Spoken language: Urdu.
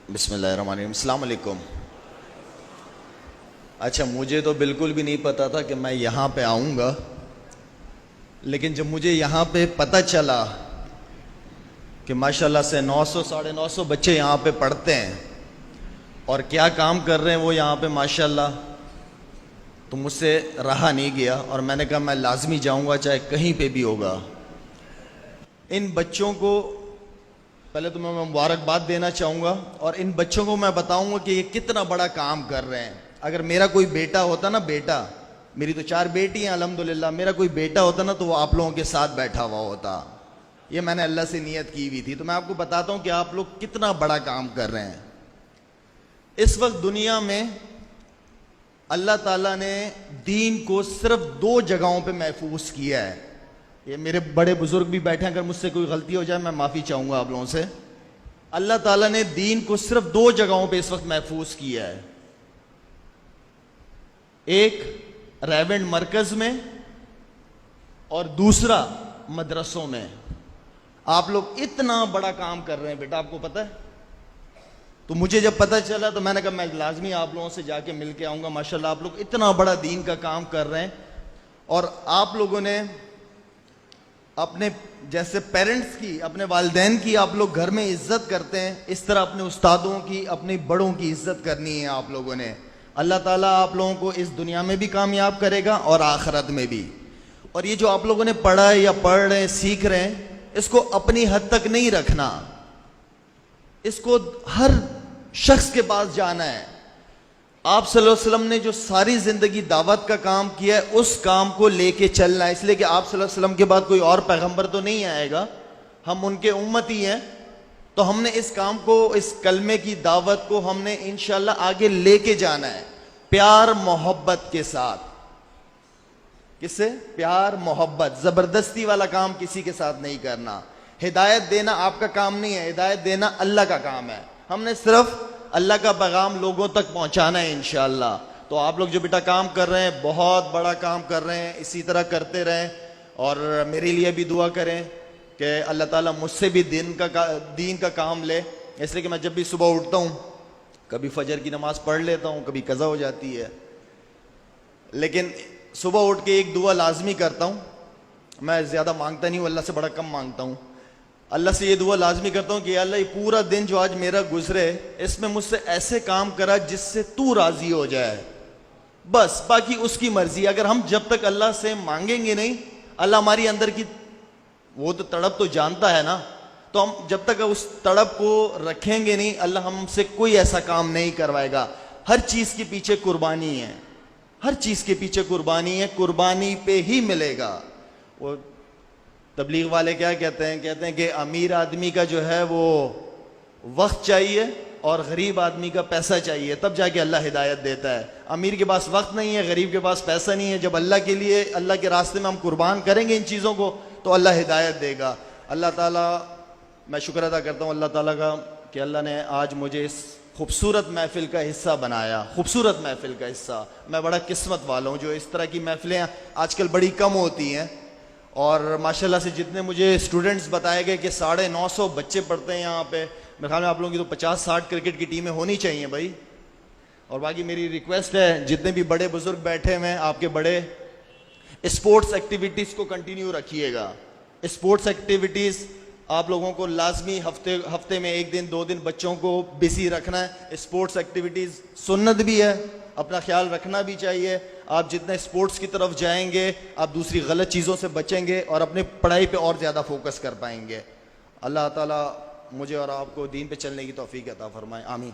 بسم اللہ الرحمن الرحیم. السلام علیکم. اچھا مجھے تو بالکل بھی نہیں پتا تھا کہ میں یہاں پہ آؤں گا، لیکن جب مجھے یہاں پہ پتہ چلا کہ ماشاءاللہ سے 900 950 بچے یہاں پہ پڑھتے ہیں اور کیا کام کر رہے ہیں وہ یہاں پہ ماشاءاللہ، تو مجھ سے رہا نہیں گیا اور میں نے کہا میں لازمی جاؤں گا چاہے کہیں پہ بھی ہوگا. ان بچوں کو پہلے تو میں مبارکباد دینا چاہوں گا اور ان بچوں کو میں بتاؤں گا کہ یہ کتنا بڑا کام کر رہے ہیں. اگر میرا کوئی بیٹا ہوتا نا، بیٹا، میری تو 4 بیٹی ہیں الحمدللہ، میرا کوئی بیٹا ہوتا نا تو وہ آپ لوگوں کے ساتھ بیٹھا ہوا ہوتا. یہ میں نے اللہ سے نیت کی ہوئی تھی. تو میں آپ کو بتاتا ہوں کہ آپ لوگ کتنا بڑا کام کر رہے ہیں. اس وقت دنیا میں اللہ تعالیٰ نے دین کو صرف 2 جگہوں پہ محفوظ کیا ہے. یہ میرے بڑے بزرگ بھی بیٹھے ہیں، اگر مجھ سے کوئی غلطی ہو جائے میں معافی چاہوں گا آپ لوگوں سے. اللہ تعالیٰ نے دین کو صرف 2 جگہوں پہ اس وقت محفوظ کیا ہے. ایک ریونڈ مرکز میں اور دوسرا مدرسوں میں. آپ لوگ اتنا بڑا کام کر رہے ہیں بیٹا، آپ کو پتہ ہے. تو مجھے جب پتہ چلا تو میں نے کہا میں لازمی آپ لوگوں سے جا کے مل کے آؤں گا. ماشاءاللہ آپ لوگ اتنا بڑا دین کا کام کر رہے ہیں اور آپ لوگوں نے اپنے جیسے پیرنٹس کی، اپنے والدین کی آپ لوگ گھر میں عزت کرتے ہیں، اس طرح اپنے استادوں کی، اپنے بڑوں کی عزت کرنی ہے آپ لوگوں نے. اللہ تعالیٰ آپ لوگوں کو اس دنیا میں بھی کامیاب کرے گا اور آخرت میں بھی. اور یہ جو آپ لوگوں نے پڑھا ہے یا پڑھ رہے ہیں، سیکھ رہے ہیں، اس کو اپنی حد تک نہیں رکھنا. اس کو ہر شخص کے پاس جانا ہے. آپ صلی اللہ علیہ وسلم نے جو ساری زندگی دعوت کا کام کیا ہے اس کام کو لے کے چلنا ہے. اس لیے کہ آپ صلی اللہ علیہ وسلم کے بعد کوئی اور پیغمبر تو نہیں آئے گا، ہم ان کے امتی ہیں. تو ہم نے اس کام کو، اس کلمے کی دعوت کو ہم نے انشاءاللہ آگے لے کے جانا ہے پیار محبت کے ساتھ. کس سے؟ پیار محبت. زبردستی والا کام کسی کے ساتھ نہیں کرنا. ہدایت دینا آپ کا کام نہیں ہے، ہدایت دینا اللہ کا کام ہے. ہم نے صرف اللہ کا پیغام لوگوں تک پہنچانا ہے انشاءاللہ. تو آپ لوگ جو بیٹا کام کر رہے ہیں، بہت بڑا کام کر رہے ہیں، اسی طرح کرتے رہیں. اور میرے لیے بھی دعا کریں کہ اللہ تعالیٰ مجھ سے بھی دین کا کام لے. اس لیے کہ میں جب بھی صبح اٹھتا ہوں، کبھی فجر کی نماز پڑھ لیتا ہوں، کبھی قضا ہو جاتی ہے، لیکن صبح اٹھ کے ایک دعا لازمی کرتا ہوں. میں زیادہ مانگتا نہیں ہوں، اللہ سے بڑا کم مانگتا ہوں. اللہ سے یہ دعا لازمی کرتا ہوں کہ یا اللہ یہ پورا دن جو آج میرا گزرے، اس میں مجھ سے ایسے کام کرا جس سے تو راضی ہو جائے. بس باقی اس کی مرضی. اگر ہم جب تک اللہ سے مانگیں گے نہیں، اللہ ہماری اندر کی وہ تو تڑپ تو جانتا ہے نا. تو ہم جب تک اس تڑپ کو رکھیں گے نہیں، اللہ ہم سے کوئی ایسا کام نہیں کروائے گا. ہر چیز کے پیچھے قربانی ہے، ہر چیز کے پیچھے قربانی ہے. قربانی پہ ہی ملے گا. وہ تبلیغ والے کیا کہتے ہیں کہ امیر آدمی کا جو ہے وہ وقت چاہیے اور غریب آدمی کا پیسہ چاہیے، تب جا کے اللہ ہدایت دیتا ہے. امیر کے پاس وقت نہیں ہے، غریب کے پاس پیسہ نہیں ہے. جب اللہ کے لیے، اللہ کے راستے میں ہم قربان کریں گے ان چیزوں کو تو اللہ ہدایت دے گا. اللہ تعالیٰ، میں شکر ادا کرتا ہوں اللہ تعالیٰ کا کہ اللہ نے آج مجھے اس خوبصورت محفل کا حصہ بنایا. خوبصورت محفل کا حصہ. میں بڑا قسمت والا ہوں. جو اس طرح کی محفلیں آج کل بڑی کم ہوتی ہیں. اور ماشاءاللہ سے جتنے مجھے اسٹوڈنٹس بتائے گئے کہ 950 بچے پڑھتے ہیں یہاں پہ، میرے خیال میں آپ لوگوں کی تو 50-60 کرکٹ کی ٹیمیں ہونی چاہیے بھائی. اور باقی میری ریکویسٹ ہے جتنے بھی بڑے بزرگ بیٹھے ہوئے ہیں، آپ کے بڑے، اسپورٹس ایکٹیویٹیز کو کنٹینیو رکھیے گا. اسپورٹس ایکٹیویٹیز آپ لوگوں کو لازمی ہفتے میں 1 دن 2 دن بچوں کو بزی رکھنا ہے. اسپورٹس ایکٹیویٹیز سنت بھی ہے، اپنا خیال رکھنا بھی چاہیے. آپ جتنے اسپورٹس کی طرف جائیں گے، آپ دوسری غلط چیزوں سے بچیں گے اور اپنے پڑھائی پہ اور زیادہ فوکس کر پائیں گے. اللہ تعالیٰ مجھے اور آپ کو دین پہ چلنے کی توفیق عطا فرمائے. آمین.